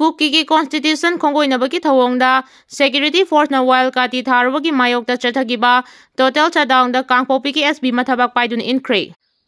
Cookie की constitution खोंगोइनबगी थवोंगदा security force ना while काटी थारुबगी मायोक्ता चथगिबा टोटल शटडाउन दा कांगपोपी की एसपी मथबक पाइदुन इनख्रे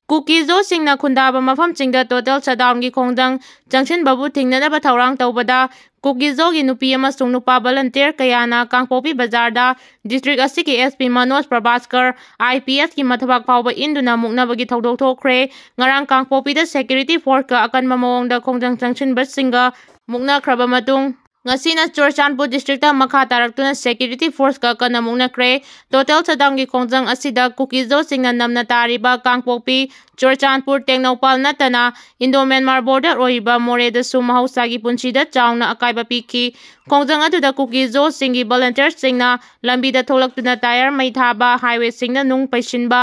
कुकी जो सिंगना खुंदाबा मफम चिंगदा टोटल शटडाउन की खोंगदंग जंक्शन बाबू थिंगननबा थौरांग तौबदा कुकी जो की नुपी अमसुंग नुपा वॉलंटियर कयाना कांगपोपी बाजारदा डिस्ट्रिक्ट असि की एसपी मनोज प्रभास्कर आईपीएस की मथबक फावबा इंदुना मुकनबगी थौदोक थोखरे ngarang कांगपोपीदा सिक्योरिटी फोर्स का अकनबा मवोंगदा खोंगदंग जंक्शनबसिंगा मुकनाख्रबा मतुंग ngasina चुरचानपुर डिस्ट्रिक्ट मखा तारक्तुना सिक्योरिटी फोर्स का कन मुकनाख्रे टोटल शटडाउन की खोंगजंग असिदा कुकीजो सिंगना नमना तारिबा कांगपोपी चुरचानपुर टेक्नोपाल नतना इंडो म्यांमार बॉर्डर ओइबा मोरेदसु महौसागी पुंसीदा चावना अकाइबा पीखी खोंगजंग अदुदा कुकीजो सिंगी वॉलंटियर सिंगना लंबीदा थोलक्तुना टायर मई थाबा हाईवे सिंगना नुंग पैसिनबा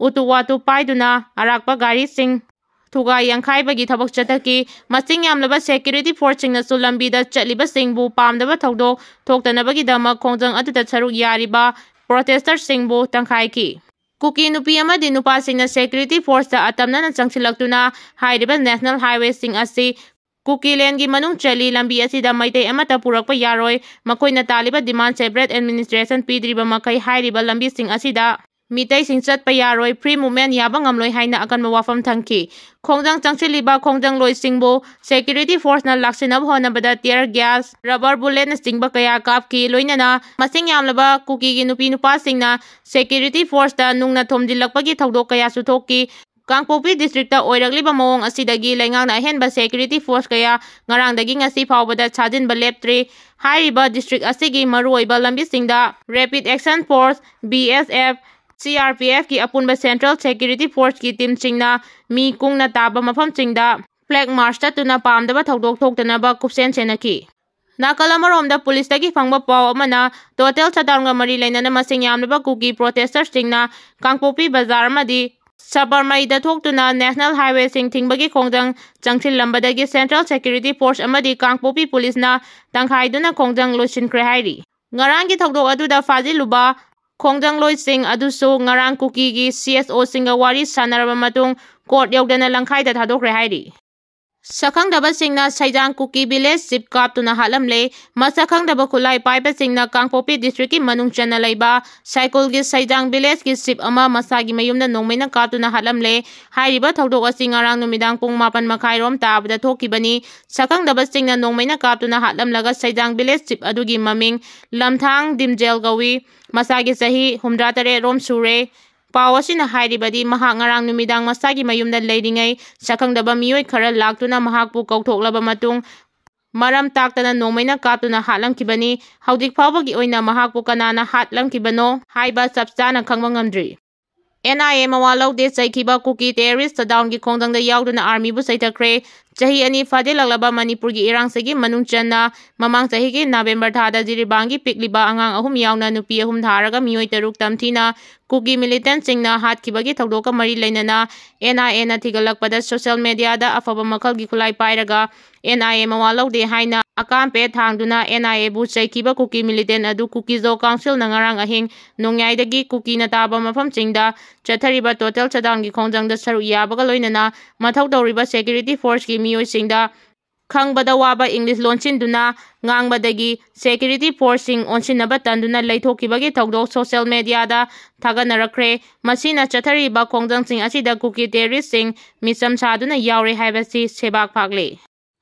उतुवातु पाइदुना अराकपा गाड़ी सिंग थुगा यांखाइबगी थबक चतकी मसिंग यामलबा सिक्योरिटी फोर्स सिंगनासु लंबीदा चटलिबा सिंगबु पामदबा थौदोक थोक्तनबगी दमक खोंगजंग अदुदा सरुक यारिबा प्रोटेस्टर सिंगबु तंखाइकी कुकी नुपी अमदि नुपा सिंगना सिक्योरिटी फोर्स दा अतमना चंगसिलक्तुना हाइरिबा नेशनल हाईवे सिंग असि कुकी लैंड की मनुंग चली लंबी असिदा मैते अमता पुरकपा यारोय मखोइना तालिबा डिमांड सेपरेट एडमिनिस्ट्रेशन पीद्रिबा मखै हाइरिबा लंबी सिंग असिदा मितै सिंग चटपा यारोय फ्री मूवमेंट याबा ngamloi haina akan wafam thangki khongjang changchiliba khongjang loi singbo security force na laksinab honabada tear gas rubber bullet na singba kaya kapki loinana masing yamlaba kuki gi nupi nupa singna security force da nungna thomjilakpa gi thodok kaya su thokki Kangpokpi district ओइरगलिबा मवोंग असिदगी लेंगांगना अहेनबा security force कया ngarangdagi ngasi फावबदा छाजिनबा लेप्त्रे हाइरिबा डिस्ट्रिक्ट असिगी मरुओइबा लंबिसिंगदा rapid action force BSF CRPF की अपुनबा सेंट्रल सिक्योरिटी फोर्स की टीम चिंगना मी कुंगना ताबा मफम चिंगदा फ्लैग मार्च ततुना पामदबा थौदोक थोक्तनबा कुपसेन सेनकी नाकल अमरोमदा पुलिस तगी फंगबा पाव अमना टोटल शटडाउन मरी लेनना मसिंग यामलबा कुकी प्रोटेस्टर सिंगना कांगपोपी बाजार मदी सबरमईदा थोक्तुना नेशनल हाईवे सिंग थिंगबगी खोंगजंग चंगसिल लंबदगी सेंट्रल सिक्योरिटी फोर्स अमदी कांगपोपी पुलिसना तंखाइदुना खोंगजंग लोसिनख्रे हाइरी ngarang की थौदोक अदुदा फाजिलुबा खोंगजंग लोई सिंग अदुसु ngarang कुकी की सीएसओ सिंगा वारी सानरबा मतुंग कोर्ट यौदना लंखाइदा थादोखरे हाइरी सखंगदबा सिंगना सैजांग कुकी विलेज सिप कापतुना हालमले मसखंगदबा खुलाई पाइबा सिंगना कांगपोपी डिस्ट्रिक्ट की मनुंग चना लैबा साइकल की सैजांग विलेज की सिप अमा मसागी मयुमदा नोंगमैना कापतुना हालमले हाइरिबा थौदोक असि ngarang नुमिदांग पुंग 8 मखाइरोम ताबदा थोकिबनी सखंगदबा सिंगना नोंगमैना कापतुना हालमलगा सैजांग विलेज सिप अदुगी ममिंग लमथांग दिमजेल गवी मसागी सही 63 रोम सुरे पावसिना हाइरिबदी महाक ngarang नुमिदांग मसागी मयुमदा लेरिङै सखंगदबा मियोय खरा लाक्तुना महाकपु कौथोक्लबा मतुंग मरम ताक्तना नोंमैना कापतुना हालमखिबनी हौजिक फावबगी ओइना महाकपु कनाना हातलमखिबनो हाइबा सबचाना खंगबा ngamdri NIA मवालौदे चैखिबा कुकी टेररिस्ट शटडाउन की खोंगदंगदा याउदुना आर्मी बु सैथख्रे चाही अनि फादे लगलबा मणिपुर की इरांगसगी मनुंग चन्ना ममांग चाही की नवेंबर थादा जिरिबांगी पिकलिबा आंगांग अहुम याउना नुपी अहुम धारगा मियोय तरुक तमथीना कुकी मिलिटेंट सिंगना हातखिबगी थौदोका मरी लेनना NIA ना थिगलकपदा सोशल मीडिया दा अफबा मखल की खुलाई पाइरगा NIA मवालौदे हाइना अकामपे थांगदुना NIA बु चैखिबा कुकी मिलिटेंट अदु कुकी जो काउंसिल ना ngarang अहिंग नोंयाइदगी कुकी ना ताबा मफम चिंगदा चथरिबा टोटल शटडाउन की खोंगजंगदा सरु याबगा लोइनना मथौ तौरिबा सिक्योरिटी फोर्स की मियोय सिंगदा खंगबदा Baba English लोनसिनदुना ngangbadagi security forcing onsinaba tanduna leithokibagi thogdok social media da thaganarakre masina chathariba khongjang sing asida kuki terrorist sing misam saduna yaure haibasi sebak phagle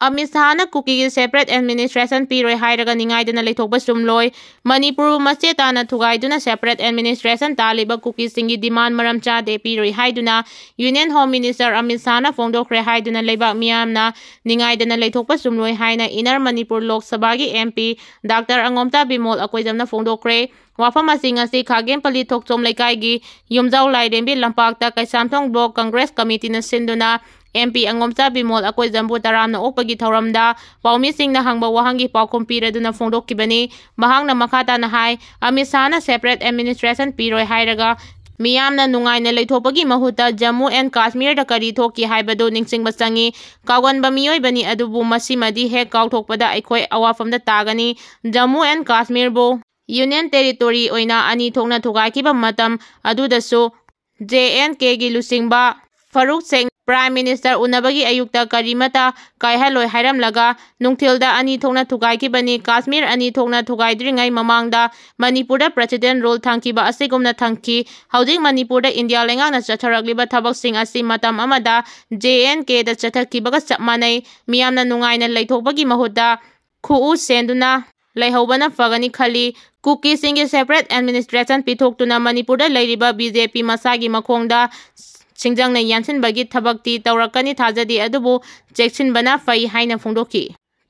Amit Shahna kuki ki separate administration piroi hairaga ningaidana leithokba sumloi Manipur masetana thugaiduna separate administration taliba kuki singi demand maram cha de piroi haiduna Union Home Minister Amit Shahna fongdokre haiduna leibak miyamna ningaidana leithokba sumloi haina Inner Manipur Lok Sabha gi MP Dr. Angomta Bimol akoijamna fongdokre Wafam asing asi Khagem Pali Thokchom Laikai gi Yumjau Lairembi Lampakta Kaisamthong Block Congress Committee na sinduna MP Angomta Bimol akoi jambu taramna okpagi thoramda paumi singna hangba wahangi paukhum piraduna fongdokkibani mahangna makhata na hai Amit Shahna separate administration piroi hairaga miyamna nungaina leithopagi mahuta Jammu and Kashmir da kari thoki haibado ningsingba changi kawanba miyoi bani adubu masimadi he kauthokpada aikhoi awafamda tagani Jammu and Kashmir bo Union Territory oina ani thokna thugai kiba matam adudasu JNK gi lusingba Faruk Singh Prime Minister unabagi ayukta karimata kaihaloi hairamlaga nungthilda ani thokna thugaikibani Kashmir ani thokna thugaidringai mamangda Manipurda President role thangkiba asigumna thangki hojik Manipurda India lengana chatharagliba thabaksing asi matam amada JNK da chathakibaga chapmanai miyamna nungaina leithokbagi mahutta khu senduna leihobana fagani khali Kuki singi separate administration pithoktuna Manipurda leiriba BJP masagi makhongda singjangna yansinbagi thabakti tawrakani thajadi adubu cheksinbana fai haina phongdoki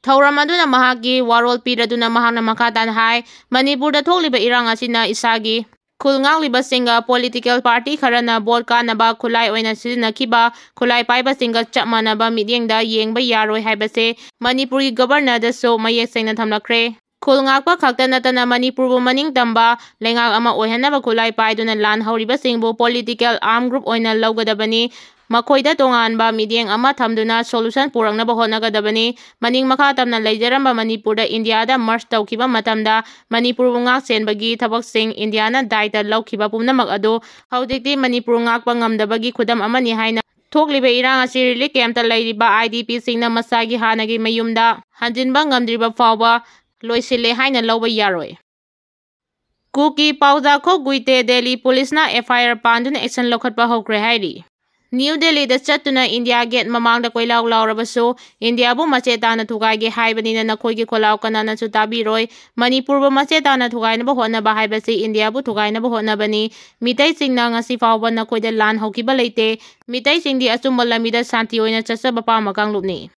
thauram aduna mahagi warol piraduna mahana makatan hai Manipurda thokliba irang asina isagi khulngangliba singa political party kharana bodka naba khulai oina siznakiba khulai paiba singa chapmanaba midyengda yengba yaroi haibase Manipuri governor da so mayek sengna thamlakhre khulngakpa kaktana tana Manipurbu maning tamba lengak ama oihanaba khulai paiduna lan hauriba singbu political arm group oina lawgadabani makhoida tonganba midyeng ama thamduna solution purangnaba honagadabani maning makha tamna leijaramba Manipurda Indiada march tawkiba matamda Manipurbu ngak senbagi thabaksing Indiana daita lawkiba pumnamak adu hawjikti Manipur ngakpa ngamdabagi khudam amani haina thokliba irang asi relief camp ta leiriba IDP singna masagi hanagi mayumda hanjinba ngamdriba fawba loisile haina lawba yaroi Kuki pauza kho guite Delhi police na FIR panduna action lokhatpa hokre hairi New Delhi da chatuna India gate mamangda koilaw lawrabasu India bu machetana thugaige haibanina nakhoigi kholaw kanana chu tabiroi Manipur bu machetana thugaina ba hona ba haibasi India bu thugaina ba hona bani mitai singna ngasi fawba nakhoida lan hokiba leite mitai singdi achumba lamida santi oina chasa bapa makang lupni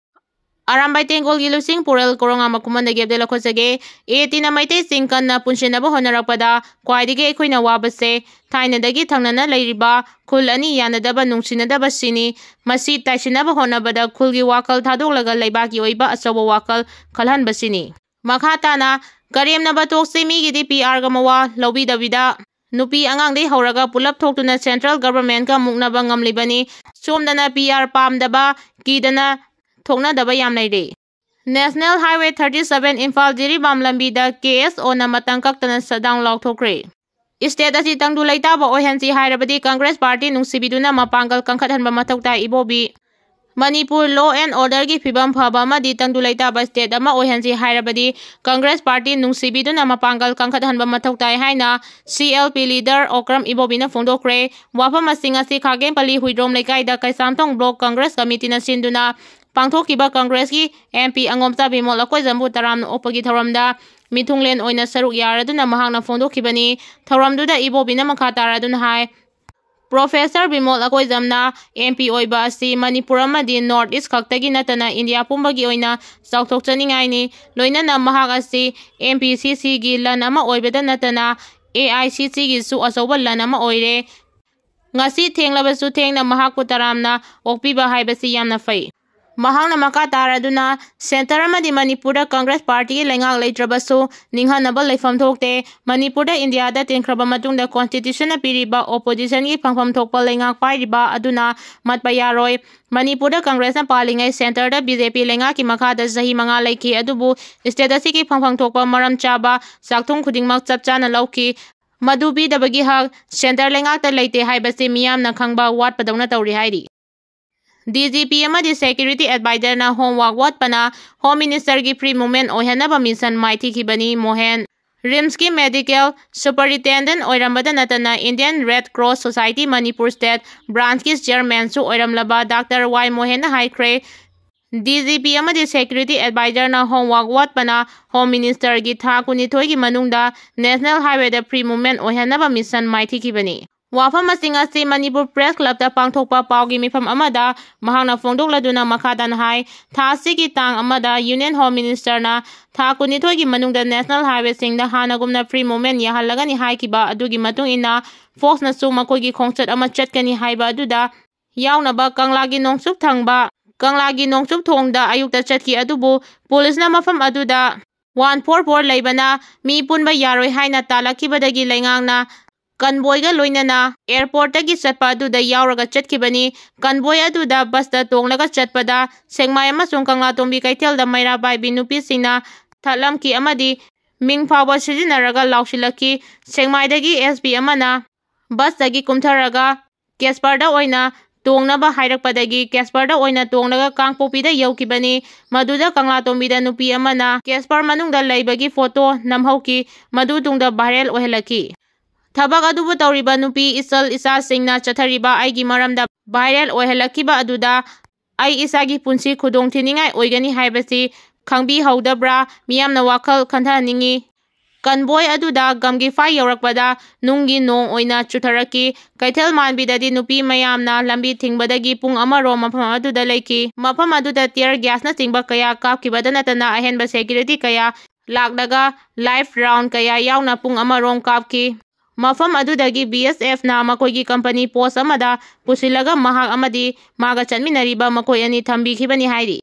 Arambai tengol gilusing purel koronga makumanda gebde lakhosage etina maite singkan na punshina ba honarapada kwaidige ekhoina wabase thaina dagi thangnana leiriba khul ani yanadaba nungsinadaba sini masi taisinaba honabada khulgi wakal thadolaga leibaki oiba achawa wakal khalhan basini makhatana karemna batokse mi gidi PR gamawa lobi dabida nupi angang dei horaga pulap thoktuna central government ka muknaba ngamlibani somdana PR pamdaba kidana thokna daba yam leire National Highway 37 Imphal Jiribam lambida KSO na matang kaktana shutdown laothokkhre State asi tangdu leitaba oihansi hairabadi Congress Party nungsibiduna mapangal kangkhathanba mathokta ibobi Manipur law and order gi phibam phaba amadi tangdu leitaba state ama oihansi hairabadi Congress Party nungsibiduna mapangal kangkhathanba mathokta haina CLP leader Okram ibobina phongdokhre wafam asinga si khagen pali huidrom lekaida kaisamthong block Congress committee na sinduna pangthokiba Congress ki MP angomcha bimol akoi jambu taram opagi thoramda mithunglen oina saruk yaraduna mahangna phongdokhibani thoramduda ibobina makha taraduna hai Professor Bimol akoi jamna MP oiba asi Manipur amadi North East khaktagi natana India pumbagi oina chauthokchaningai ni loinana mahak asi MPCC gi lan ama oibeda natana AICC gi su asoba lan ama oire ngasi thenglabasu thengna mahak putaramna okpiba haibasi yamna fai Mahangna makataraduna center amadi Manipurda Congress Party lengak leitrabasu ninghanaba leifam thokte Manipurda India da tenkraba matungda constitution na piriba opposition gi phangpham thokpa lengak pairiba aduna matpa yaroi Manipurda Congress na palingai center da BJP lengak ki makhada zahi manga leiki adubu state asiki phangpham thokpa maram chaba sakthung khudingmak chapchana lauki madubi dabagi hak center lengak ta leite haibasi miyamna khangba watpadawna tawri hairi DGP amadi security advisor na homework watpana Home Minister ki free movement oihanaba mission maiti kibani Mohan RIMS ki medical superintendent oirambada natana Indian Red Cross Society Manipur State branch ki chairman su oiramlaba Dr. Y Mohan haikre DGP amadi security advisor na homework watpana Home Minister ki tha kunithoi ki manungda National Highway da free movement oihanaba mission maiti kibani Wafam asinga si Manipur Press Club ta pangthokpa paugi mifam amada mahangna phongdokladuna makhadan hai thasi ki tang amada Union Home Minister na tha kunithoi gi manungda National Highway singda hanagumna free movement yahalagani hai kiba adugi matung ina Fox na su makoi gi khongchat ama chatkani haiba aduda yaunaba kanglagi nongsup thangba kanglagi nongsup thongda ayukta chatki adubu police na mafam aduda 144 leibana mi punba yaroi haina talakibadagi lengangna Convoy ga loinana airport tagi chatpa aduda yauraga chatkibani convoy aduda bus da tonglaga chatpada sengmai amasung kangla tombi kaithel da maira bai binupi singna thalam ki amadi ming phawa sijinaraga lausilaki sengmai dagi SB amana bus dagi kumtharaga Kesparda oina ꯇꯣꯡꯅꯕ ꯍꯥꯏꯔꯛꯄꯗꯒꯤ ꯀꯦꯁꯄꯔꯗ ꯑꯣꯏꯅ ꯇꯣꯡꯂꯒ ꯀꯥꯡꯄꯣꯛꯄꯤꯗ ꯌꯧꯈꯤꯕꯅꯤ꯫ ꯃꯗꯨꯗ ꯀꯪꯂꯥꯇꯣꯝꯕꯤꯗ ꯅꯨꯄꯤ ꯑꯃꯅ ꯀꯦꯁꯄꯔ ꯃꯅꯨꯡꯗ ꯂꯩꯕꯒꯤ photo ꯅꯝꯍꯧꯈꯤ, ꯃꯗꯨ ꯇꯨꯡꯗ viral ꯑꯣꯏꯍꯜꯂꯛꯈꯤ꯫ ꯊꯕꯛ ꯑꯗꯨꯕꯨ ꯇꯧꯔꯤꯕ ꯅꯨꯄꯤ ꯏꯆꯜ ꯏꯆꯥꯁꯤꯡꯅ ꯆꯠꯊꯔꯤꯕ ꯑꯩꯒꯤ ꯃꯔꯝꯗ ꯚꯥꯏꯔꯦꯜ ꯑꯣꯏꯍꯜꯂꯛꯈꯤꯕ ꯑꯗꯨꯗ ꯑꯩ ꯏꯁꯥꯒꯤ ꯄꯨꯟꯁꯤ ꯈꯨꯗꯣꯡꯊꯤꯅꯤꯡꯉꯥꯏ ꯑꯣꯏꯒꯅꯤ ꯍꯥꯏꯕꯁꯤ ꯈꯪꯕꯤꯍꯧꯗꯕ꯭ꯔꯥ? ꯃꯤꯌꯥꯝꯅ ꯋꯥꯈꯜ ꯈꯟꯊꯍꯟꯅꯤꯡꯉꯤ꯫ ꯀꯟꯚꯣꯏ ꯑꯗꯨꯗ ꯒꯝꯒꯤ ꯐꯥꯏ ꯌꯧꯔꯛꯄꯗ ꯅꯨꯡꯒꯤ ꯅꯣꯡ ꯑꯣꯏꯅ ꯆꯨꯊꯔꯛꯈꯤ꯫ ꯀꯩꯊꯦꯜ ꯃꯥꯟꯕꯤꯗꯗꯤ ꯅꯨꯄꯤ ꯃꯌꯥꯝꯅ ꯂꯝꯕꯤ ꯊꯤꯡꯕꯗꯒꯤ ꯄꯨꯡ ꯑꯃꯔꯣꯝ ꯃꯐꯝ ꯑꯗꯨꯗ ꯂꯩꯈꯤ꯫ ꯃꯐꯝ ꯑꯗꯨꯗ ꯇꯤꯌꯔ ꯒ꯭ꯌꯥꯁꯅꯆꯤꯡꯕ ꯀꯌꯥ ꯀꯥꯞꯈꯤꯕꯇ ꯅꯠꯇꯅ ꯑꯍꯦꯟꯕ ꯁꯦꯀ꯭ꯌꯨꯔꯤꯇꯤ ꯀꯌꯥ ꯂꯥꯛꯂꯒ ꯂꯥꯏꯐ ꯔꯥꯎꯟ ꯀꯌꯥ ꯌꯥꯎꯅ ꯄꯨꯡ ꯑꯃꯔꯣꯝ ꯀꯥꯞꯈꯤ꯫ ꯃꯐꯝ ꯑꯗꯨꯗꯒꯤ BSFꯅ ꯃꯈꯣꯏꯒꯤ ꯀꯝꯄꯅꯤ ꯄꯣꯁꯠ ꯑꯃꯗ ꯄꯨꯁꯤꯜꯂꯒ ꯃꯍꯥꯛ ꯑꯃꯗꯤ ꯃꯥꯒ ꯆꯠꯃꯤꯟꯅꯔꯤꯕ ꯃꯈꯣꯏ ꯑꯅꯤ ꯊꯝꯕꯤꯈꯤꯕꯅꯤ ꯍꯥꯏꯔꯤ꯫